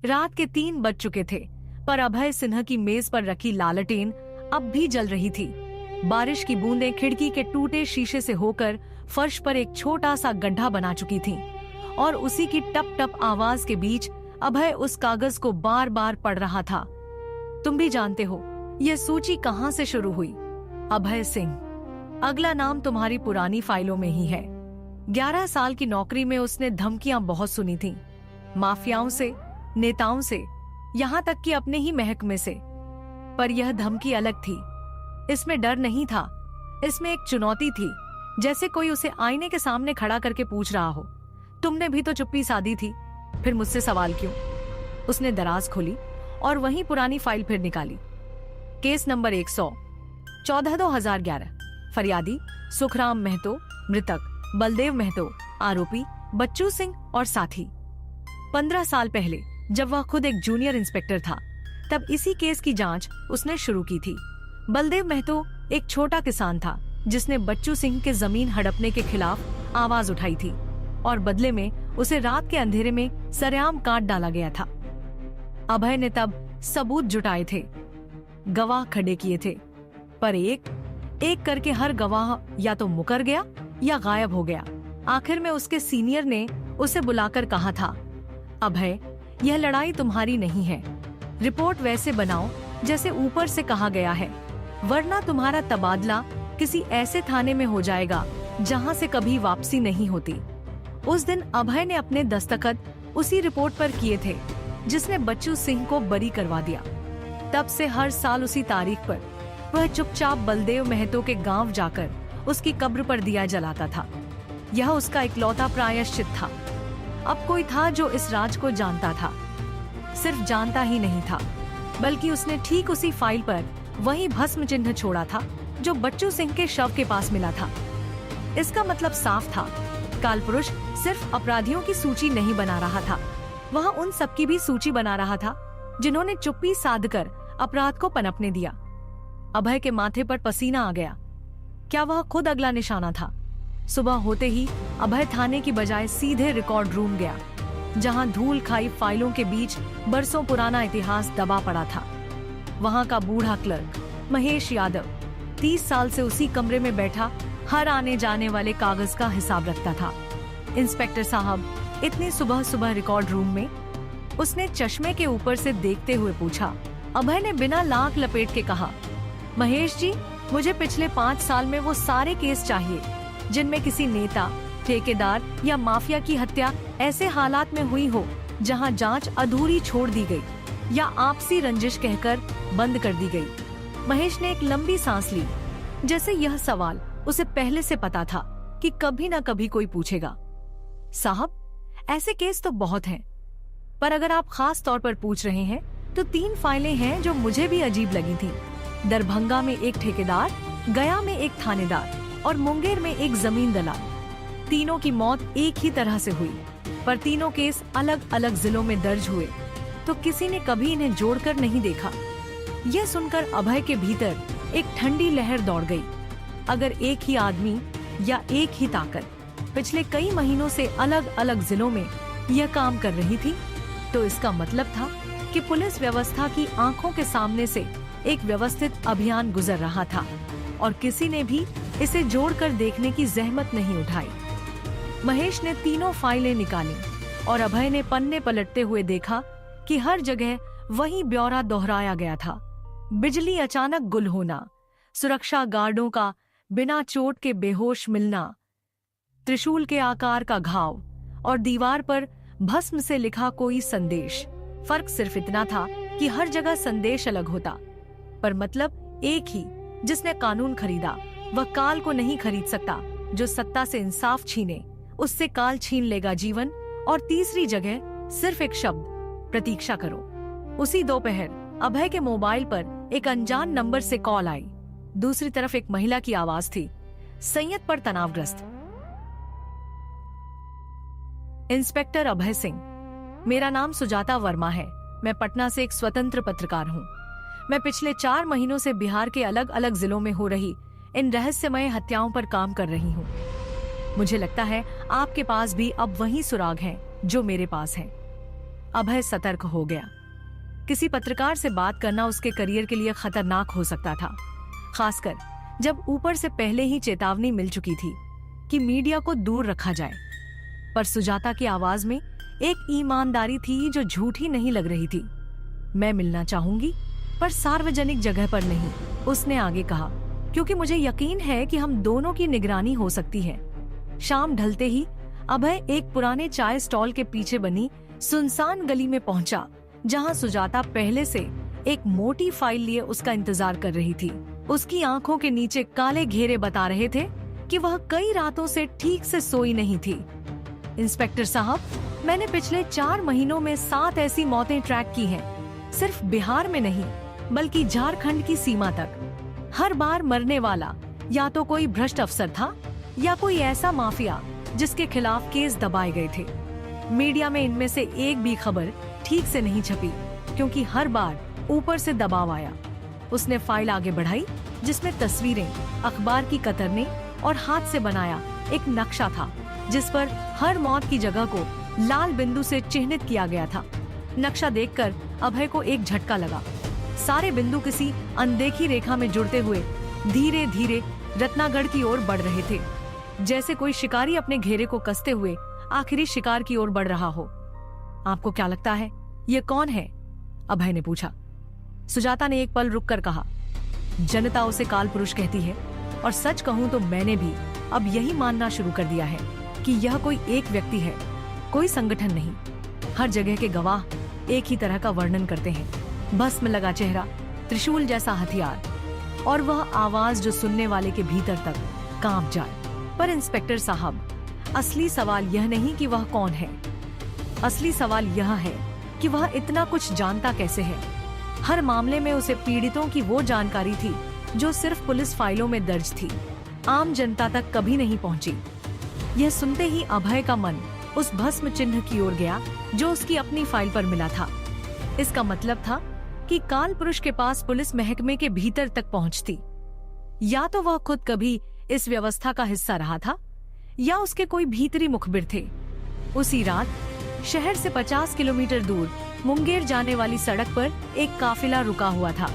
रात के 3 बज चुके थे, पर अभय सिन्हा की मेज पर रखी लालटेन अब भी जल रही थी। बारिश की बूंदें खिड़की के टूटे शीशे से होकर फर्श पर एक छोटा सा गड्ढा बना चुकी थीं, और उसी की टप टप आवाज के बीच अभय उस कागज को बार बार पढ़ रहा था। तुम भी जानते हो यह सूची कहाँ से शुरू हुई। अभय सिंह, अगला नाम तुम्हारी पुरानी फाइलों में ही है। 11 साल की नौकरी में उसने धमकियां बहुत सुनी थीं, माफियाओं से, नेताओं से, यहाँ तक कि अपने ही महकमे से। पर यह धमकी अलग थी। इसमें डर नहीं था, इसमें एक चुनौती थी, जैसे कोई उसे आईने के सामने खड़ा करके पूछ रहा हो, तुमने भी तो चुप्पी साधी थी, फिर मुझसे सवाल क्यों। उसने दराज खोली और वहीं पुरानी फाइल फिर निकाली। केस नंबर 100, 14/2011, फरियादी सुखराम महतो, मृतक बलदेव महतो, आरोपी बच्चू सिंह और साथी। 15 साल पहले जब वह खुद एक जूनियर इंस्पेक्टर था, तब इसी केस की जांच उसने शुरू की थी। बलदेव महतो एक छोटा किसान था जिसने बच्चू सिंह के जमीन हड़पने के खिलाफ आवाज उठाई थी, और बदले में उसे रात के अंधेरे में सरेआम काट डाला गया था। अभय ने तब सबूत जुटाए थे, गवाह खड़े किए थे, पर एक एक करके हर गवाह या तो मुकर गया या गायब हो गया। आखिर में उसके सीनियर ने उसे बुलाकर कहा था, अभय, यह लड़ाई तुम्हारी नहीं है। रिपोर्ट वैसे बनाओ जैसे ऊपर से कहा गया है, वरना तुम्हारा तबादला किसी ऐसे थाने में हो जाएगा जहां से कभी वापसी नहीं होती। उस दिन अभय ने अपने दस्तखत उसी रिपोर्ट पर किए थे जिसने बच्चू सिंह को बरी करवा दिया। तब से हर साल उसी तारीख पर वह चुपचाप बलदेव महतो के गांव जाकर उसकी कब्र पर दिया जलाता था। यह उसका इकलौता प्रायश्चित था। अब कोई था जो इस राज को जानता था। सिर्फ जानता ही नहीं था, बल्कि उसने ठीक उसी फाइल पर वही भस्म चिन्ह छोड़ा था जो बच्चू सिंह के शव के पास मिला था। इसका मतलब साफ था, कालपुरुष सिर्फ अपराधियों की सूची नहीं बना रहा था, वह उन सबकी भी सूची बना रहा था जिन्होंने चुप्पी साधकर अपराध को पनपने दिया। अभय के माथे पर पसीना आ गया। क्या वह खुद अगला निशाना था? सुबह होते ही अभय थाने की बजाय सीधे रिकॉर्ड रूम गया, जहां धूल खाई फाइलों के बीच बरसों पुराना इतिहास दबा पड़ा था। वहां का बूढ़ा क्लर्क महेश यादव 30 साल से उसी कमरे में बैठा हर आने जाने वाले कागज का हिसाब रखता था। इंस्पेक्टर साहब, इतनी सुबह सुबह रिकॉर्ड रूम में? उसने चश्मे के ऊपर से देखते हुए पूछा। अभय ने बिना लांक लपेट के कहा, महेश जी, मुझे पिछले 5 साल में वो सारे केस चाहिए जिनमें किसी नेता, ठेकेदार या माफिया की हत्या ऐसे हालात में हुई हो जहां जांच अधूरी छोड़ दी गई या आपसी रंजिश कहकर बंद कर दी गई। महेश ने एक लंबी सांस ली, जैसे यह सवाल उसे पहले से पता था कि कभी न कभी कोई पूछेगा। साहब, ऐसे केस तो बहुत हैं, पर अगर आप खास तौर पर पूछ रहे हैं तो 3 फाइलें हैं जो मुझे भी अजीब लगी थी। दरभंगा में एक ठेकेदार, गया में एक थानेदार और मुंगेर में एक जमीन दलाल। तीनों की मौत एक ही तरह से हुई, पर तीनों केस अलग अलग जिलों में दर्ज हुए, तो किसी ने कभी इन्हें जोड़कर नहीं देखा। यह सुनकर अभय के भीतर एक ठंडी लहर दौड़ गई। अगर एक ही आदमी या एक ही ताकत पिछले कई महीनों से अलग अलग जिलों में यह काम कर रही थी, तो इसका मतलब था कि पुलिस व्यवस्था की आंखों के सामने से एक व्यवस्थित अभियान गुजर रहा था और किसी ने भी इसे जोड़कर देखने की जहमत नहीं उठाई। महेश ने तीनों फाइलें निकाली और अभय ने पन्ने पलटते हुए देखा कि हर जगह वही ब्यौरा दोहराया गया था। बिजली अचानक गुल होना, सुरक्षा गार्डों का बिना चोट के बेहोश मिलना, त्रिशूल के आकार का घाव और दीवार पर भस्म से लिखा कोई संदेश। फर्क सिर्फ इतना था कि हर जगह संदेश अलग होता, पर मतलब एक ही। जिसने कानून खरीदा वह काल को नहीं खरीद सकता, जो सत्ता से इंसाफ छीने उससे काल छीन लेगा जीवन। और तीसरी जगह सिर्फ एक शब्द, प्रतीक्षा करो। उसी दोपहर अभय के मोबाइल पर एक अनजान नंबर से कॉल आई। दूसरी तरफ एक महिला की आवाज थी, संयत पर तनावग्रस्त। इंस्पेक्टर अभय सिंह, मेरा नाम सुजाता वर्मा है। मैं पटना से एक स्वतंत्र पत्रकार हूँ। मैं पिछले 4 महीनों से बिहार के अलग अलग जिलों में हो रही इन रहस्यमय हत्याओं पर काम कर रही हूँ। मुझे लगता है आपके पास भी अब वही सुराग हैं जो मेरे पास हैं। अभय सतर्क हो गया। किसी पत्रकार से बात करना उसके करियर के लिए खतरनाक हो सकता था, खासकर जब ऊपर से पहले ही चेतावनी मिल चुकी थी कि मीडिया को दूर रखा जाए। पर सुजाता की आवाज में एक ईमानदारी थी जो झूठी नहीं लग रही थी। मैं मिलना चाहूंगी, पर सार्वजनिक जगह पर नहीं, उसने आगे कहा, क्योंकि मुझे यकीन है कि हम दोनों की निगरानी हो सकती है। शाम ढलते ही अभय एक पुराने चाय स्टॉल के पीछे बनी सुनसान गली में पहुंचा, जहां सुजाता पहले से एक मोटी फाइल लिए उसका इंतजार कर रही थी। उसकी आंखों के नीचे काले घेरे बता रहे थे कि वह कई रातों से ठीक से सोई नहीं थी। इंस्पेक्टर साहब, मैंने पिछले 4 महीनों में 7 ऐसी मौतें ट्रैक की हैं, सिर्फ बिहार में नहीं बल्कि झारखंड की सीमा तक। हर बार मरने वाला या तो कोई भ्रष्ट अफसर था या कोई ऐसा माफिया जिसके खिलाफ केस दबाए गए थे। मीडिया में इनमें से एक भी खबर ठीक से नहीं छपी, क्योंकि हर बार ऊपर से दबाव आया। उसने फाइल आगे बढ़ाई, जिसमें तस्वीरें, अखबार की कतरने और हाथ से बनाया एक नक्शा था, जिस पर हर मौत की जगह को लाल बिंदु से चिन्हित किया गया था। नक्शा देखकर अभय को एक झटका लगा। सारे बिंदु किसी अनदेखी रेखा में जुड़ते हुए धीरे धीरे रत्नागढ़ की ओर बढ़ रहे थे, जैसे कोई शिकारी अपने घेरे को कसते हुए आखिरी शिकार की ओर बढ़ रहा हो। आपको क्या लगता है ये कौन है? अभय ने पूछा। सुजाता ने एक पल रुककर कहा, जनता उसे काल पुरुष कहती है, और सच कहूं तो मैंने भी अब यही मानना शुरू कर दिया है कि यह कोई एक व्यक्ति है, कोई संगठन नहीं। हर जगह के गवाह एक ही तरह का वर्णन करते हैं, भस्म लगा चेहरा, त्रिशूल जैसा हथियार, और वह आवाज जो सुनने वाले के भीतर तक कांप जाए। पर इंस्पेक्टर साहब, असली सवाल यह नहीं कि वह कौन है, असली सवाल यह है कि वह इतना कुछ जानता कैसे है। हर मामले में उसे पीड़ितों की वो जानकारी थी जो सिर्फ पुलिस फाइलों में दर्ज थी, आम जनता तक कभी नहीं पहुंची। यह सुनते ही अभय का मन उस भस्म चिन्ह की ओर गया जो उसकी अपनी फाइल पर मिला था। इसका मतलब था कि काल पुरुष के पास पुलिस महकमे के भीतर तक पहुंच थी। या तो वह खुद कभी इस व्यवस्था का हिस्सा रहा था, या उसके कोई भीतरी मुखबिर थे। उसी रात शहर से 50 किलोमीटर दूर मुंगेर जाने वाली सड़क पर एक काफिला रुका हुआ था।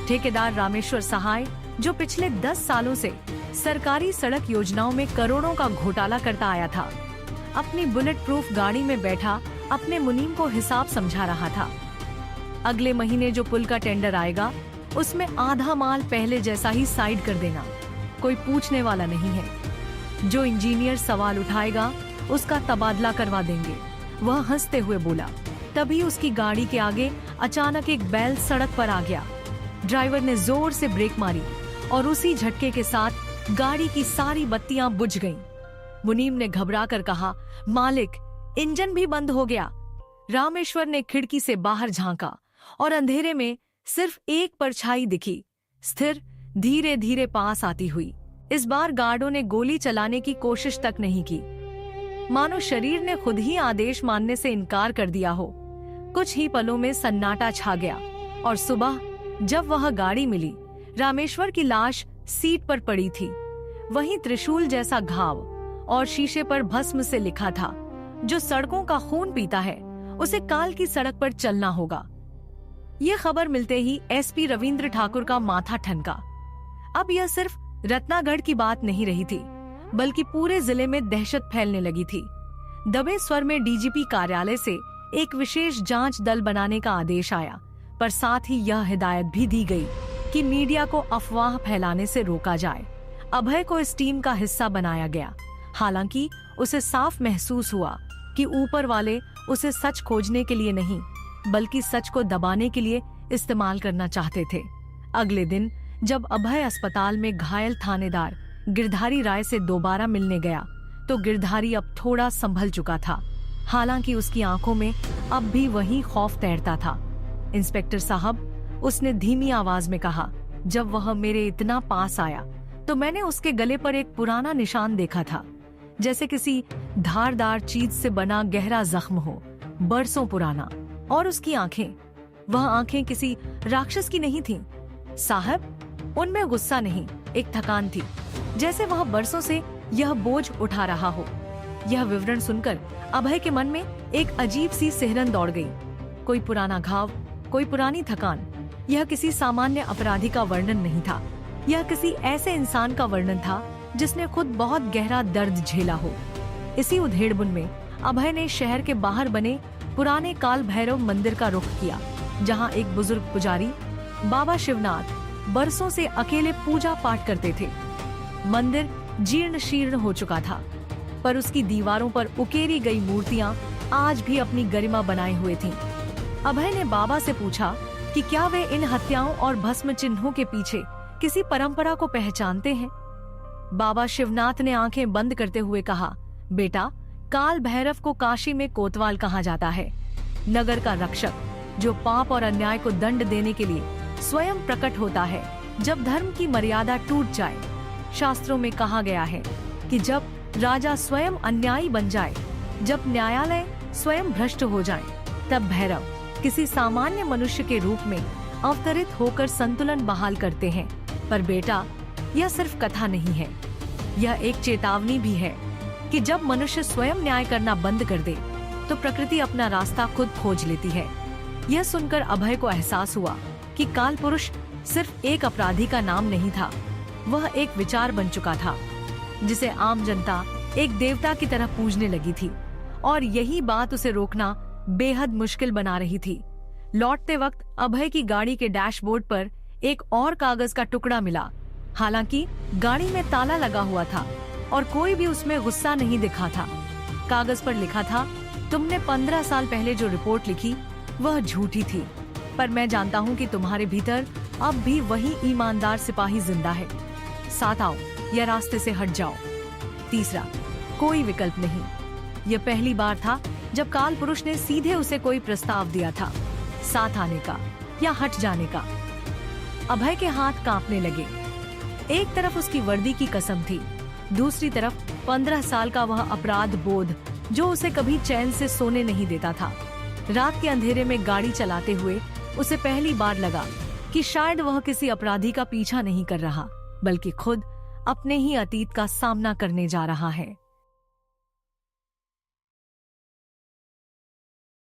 ठेकेदार रामेश्वर सहाय, जो पिछले 10 सालों से सरकारी सड़क योजनाओं में करोड़ों का घोटाला करता आया था, अपनी बुलेट प्रूफ गाड़ी में बैठा अपने मुनीम को हिसाब समझा रहा था। अगले महीने जो पुल का टेंडर आएगा, उसमें आधा माल पहले जैसा ही साइड कर देना, कोई पूछने वाला नहीं है। जो इंजीनियर सवाल उठाएगा उसका तबादला करवा देंगे, वह हंसते हुए बोला। तभी उसकी गाड़ी के आगे अचानक एक बैल सड़क पर आ गया। ड्राइवर ने जोर से ब्रेक मारी और उसी झटके के साथ गाड़ी की सारी बत्तियां बुझ गईं। मुनीम ने घबराकर कहा, मालिक, इंजन भी बंद हो गया। रामेश्वर ने खिड़की से बाहर झांका और अंधेरे में सिर्फ एक परछाई दिखी, स्थिर, धीरे धीरे पास आती हुई। इस बार गार्डों ने गोली चलाने की कोशिश तक नहीं की, मानो शरीर ने खुद ही आदेश मानने से इनकार कर दिया हो। कुछ ही पलों में सन्नाटा छा गया और सुबह जब वह गाड़ी मिली, रामेश्वर की लाश सीट पर पड़ी थी। वहीं त्रिशूल जैसा घाव और शीशे पर भस्म से लिखा था, जो सड़कों का खून पीता है उसे काल की सड़क पर चलना होगा। ये खबर मिलते ही एसपी रविंद्र ठाकुर का माथा ठनका। अब यह सिर्फ रत्नागढ़ की बात नहीं रही थी, बल्कि पूरे जिले में दहशत फैलने लगी थी। दबे स्वर में डीजीपी कार्यालय से एक विशेष जांच दल बनाने का आदेश आया, पर साथ ही यह हिदायत भी दी गई कि मीडिया को अफवाह फैलाने से रोका जाए। अभय को इस टीम का हिस्सा बनाया गया, हालांकि उसे साफ महसूस हुआ कि ऊपर वाले उसे सच खोजने के लिए नहीं, बल्कि सच को दबाने के लिए इस्तेमाल करना चाहते थे। अगले दिन जब अभय अस्पताल में घायल थानेदार गिरधारी राय से दोबारा मिलने गया, तो गिरधारी अब थोड़ा संभल चुका था, हालांकि उसकी आंखों में अब भी वही खौफ तैरता था। इंस्पेक्टर साहब, उसने धीमी आवाज में कहा, जब वह मेरे इतना पास आया तो मैंने उसके गले पर एक पुराना निशान देखा था, जैसे किसी धारदार चीज से बना गहरा जख्म हो, बरसों पुराना। और उसकी आंखें, वह आंखें किसी राक्षस की नहीं थीं। साहब, उनमें गुस्सा नहीं, एक थकान थी, जैसे वह बरसों से यह बोझ उठा रहा हो। यह विवरण सुनकर अभय के मन में एक अजीब सी सिहरन दौड़ गई। कोई पुराना घाव, कोई पुरानी थकान। यह किसी सामान्य अपराधी का वर्णन नहीं था। यह किसी ऐसे इंसान का वर्णन था जिसने खुद बहुत गहरा दर्द झेला हो। इसी उधेड़बुन में अभय ने शहर के बाहर बने पुराने काल भैरव मंदिर का रुख किया, जहां एक बुजुर्ग पुजारी बाबा शिवनाथ बरसों से अकेले पूजा पाठ करते थे। मंदिर जीर्ण शीर्ण हो चुका था, पर उसकी दीवारों पर उकेरी गई मूर्तियां आज भी अपनी गरिमा बनाए हुए थीं। अभय ने बाबा से पूछा कि क्या वे इन हत्याओं और भस्म चिन्हों के पीछे किसी परंपरा को पहचानते हैं। बाबा शिवनाथ ने आंखें बंद करते हुए कहा, बेटा, काल भैरव को काशी में कोतवाल कहा जाता है, नगर का रक्षक, जो पाप और अन्याय को दंड देने के लिए स्वयं प्रकट होता है जब धर्म की मर्यादा टूट जाए। शास्त्रों में कहा गया है कि जब राजा स्वयं अन्यायी बन जाए, जब न्यायालय स्वयं भ्रष्ट हो जाए, तब भैरव किसी सामान्य मनुष्य के रूप में अवतरित होकर संतुलन बहाल करते हैं। पर बेटा, यह सिर्फ कथा नहीं है, यह एक चेतावनी भी है कि जब मनुष्य स्वयं न्याय करना बंद कर दे तो प्रकृति अपना रास्ता खुद खोज लेती है। यह सुनकर अभय को एहसास हुआ कि काल पुरुष सिर्फ एक अपराधी का नाम नहीं था, वह एक विचार बन चुका था जिसे आम जनता एक देवता की तरह पूजने लगी थी, और यही बात उसे रोकना बेहद मुश्किल बना रही थी। लौटते वक्त अभय की गाड़ी के डैशबोर्ड पर एक और कागज का टुकड़ा मिला। हालांकि गाड़ी में ताला लगा हुआ था और कोई भी उसमें गुस्सा नहीं दिखा था। कागज पर लिखा था, तुमने 15 साल पहले जो रिपोर्ट लिखी वह झूठी थी, पर मैं जानता हूँ कि तुम्हारे भीतर अब भी वही ईमानदार सिपाही जिंदा है। साथ आओ या रास्ते से हट जाओ। तीसरा, कोई विकल्प नहीं। यह पहली बार था जब काल पुरुष ने सीधे उसे कोई प्रस्ताव दिया था, साथ आने का या हट जाने का। अभय के हाथ कांपने लगे। एक तरफ उसकी वर्दी की कसम थी, दूसरी तरफ 15 साल का वह अपराध बोध जो उसे कभी चैन से सोने नहीं देता था। रात के अंधेरे में गाड़ी चलाते हुए उसे पहली बार लगा कि शायद वह किसी अपराधी का पीछा नहीं कर रहा, बल्कि खुद अपने ही अतीत का सामना करने जा रहा है।